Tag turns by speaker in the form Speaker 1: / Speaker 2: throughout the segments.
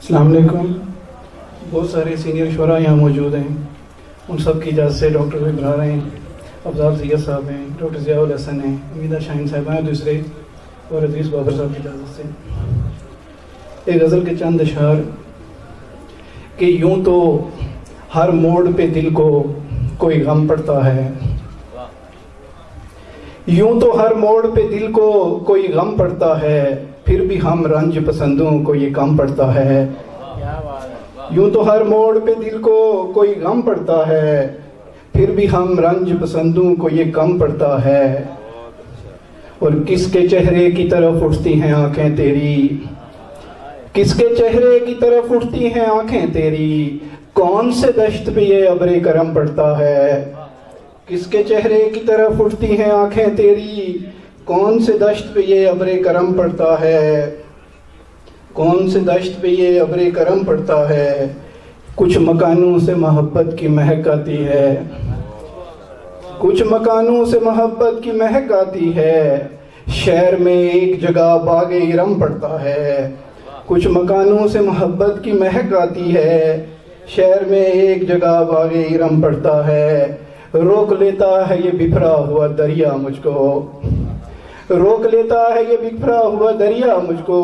Speaker 1: السلام علیکم. بہت سارے سینئر شعراء یہاں موجود ہیں. ان سب کی اجازت سے ڈاکٹر ابراہیم ہیں، افضال سید صاحب ہیں، ڈاکٹر ضیاء الحسن ہیں، امیدہ شاہین صاحب ہیں، دوسرے اور عزیز بابر صاحب کی اجازت سے ایک غزل کے چند اشعار کہ یوں تو ہر موڑ پہ دل کو کوئی غم پڑتا ہے، یوں تو ہر موڑ پہ دل کو کوئی غم پڑتا ہے، پھر بھی ہم رنج پسندوں کو یہ کم پڑتا ہے. یوں تو ہر موڑ پہ دل کو کوئی غم پڑتا ہے، پھر بھی ہم رنج پسندوں کو یہ کم پڑتا ہے. اور کس کے چہرے کی طرف اٹھتی ہیں آنکھیں تیری، کس کے چہرے کی طرف اٹھتی ہیں آنکھیں تیری، کون سے دشت پہ یہ ابر کرم پڑتا ہے. کس کے چہرے کی طرف اٹھتی ہیں آنکھیں تیری، کون سے دشت پہ یہ ابر کرم پڑتا ہے، کون سے دشت پہ یہ ابر کرم پڑتا ہے. کچھ مکانوں سے محبت کی مہک آتی ہے، کچھ مکانوں سے محبت کی مہک آتی ہے، شہر میں ایک جگہ باغ ارم پڑتا ہے. کچھ مکانوں سے محبت کی مہک آتی ہے، شہر میں ایک جگہ باغ ارم پڑتا ہے. روک لیتا ہے یہ بکھرا ہوا دریا مجھ کو، روک لیتا ہے یہ بکھرا ہوا دریا مجھ کو،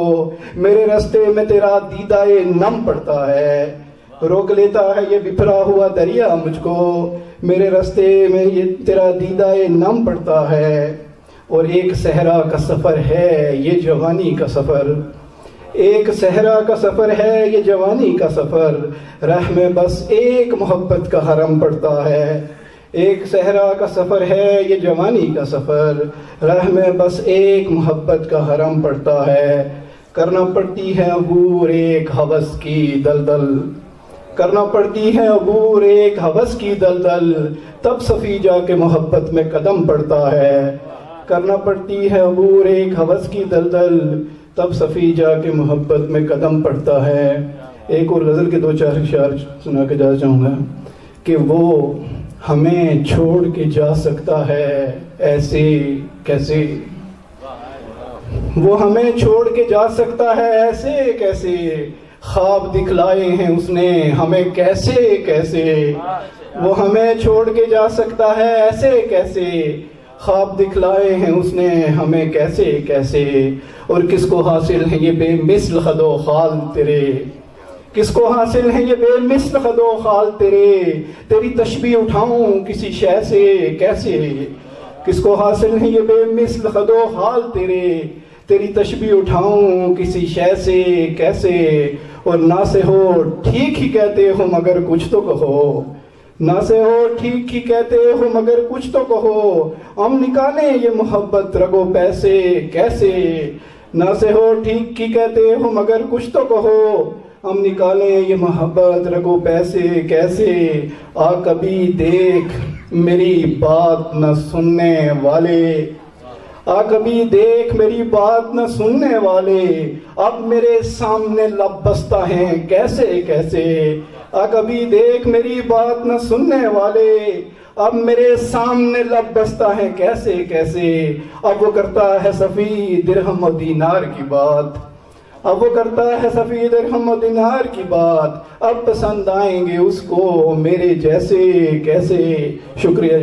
Speaker 1: میرے راستے میں تیرا دیدہ نم پڑتا ہے. روک لیتا ہے یہ بکھرا ہوا دریا مجھ کو، میرے راستے میں یہ تیرا دیدہ نم پڑتا ہے. اور ایک صحرا کا سفر ہے یہ جوانی کا سفر، ایک صحرا کا سفر ہے یہ جوانی کا سفر، راہ میں بس ایک محبت کا حرم پڑتا ہے. ایک صحرا کا سفر ہے یہ جوانی کا سفر، راہ میں بس ایک محبت کا حرم پڑتا ہے. کرنا پڑتی ہے عبور ایک ہوس کی دلدل، کرنا پڑتی ہے عبور ایک ہوس کی دلدل، تب صفی جا کے محبت میں قدم پڑتا ہے. کرنا پڑتی ہے عبور ایک ہوس کی دلدل، تب صفی جا کے محبت میں قدم پڑتا ہے. ایک اور غزل کے دو چار اشعار سنا کے جانا چاہوں گا کہ وہ ہمیں چھوڑ کے جا سکتا ہے ایسے کیسے، وہ ہمیں چھوڑ کے جا سکتا ہے ایسے کیسے، خواب دکھلائے ہیں اس نے ہمیں کیسے کیسے. وہ ہمیں چھوڑ کے جا سکتا ہے ایسے کیسے، خواب دکھلائے ہیں اس نے ہمیں کیسے کیسے. اور کس کو حاصل ہے یہ بے مثل خد و خال تیرے، کس کو حاصل ہے یہ بے مثل خد و خال تیرے، تیری تشبیہ اٹھاؤں کسی شے سے کیسے. کس کو حاصل ہے یہ بے مثل خد و خال تیرے، تیری تشبیہ اٹھاؤں کسی شے سے کیسے. اور نہ سے ہو ٹھیک ہی کہتے ہو مگر کچھ تو کہو، نہ سے ہو ٹھیک ہی کہتے ہو مگر کچھ تو کہو، ہم نکالیں یہ محبت رگو پیسے کیسے. نہ سے ہو ٹھیک ہی کہتے ہو مگر کچھ تو کہو، ہم نکالیں یہ محبت رگو پیسے کیسے. آ کبھی دیکھ میری بات نہ سننے والے، آ کبھی دیکھ میری بات نہ سننے والے، اب میرے سامنے لب بستہ ہیں کیسے کیسے. آ کبھی دیکھ میری بات نہ سننے والے، اب میرے سامنے لب بستہ ہیں کیسے کیسے. اب وہ کرتا ہے صفی درہم و دینار کی بات، اب وہ کرتا ہے صفی درہم و دینار کی بات، اب پسند آئیں گے اس کو میرے جیسے کیسے. شکریہ.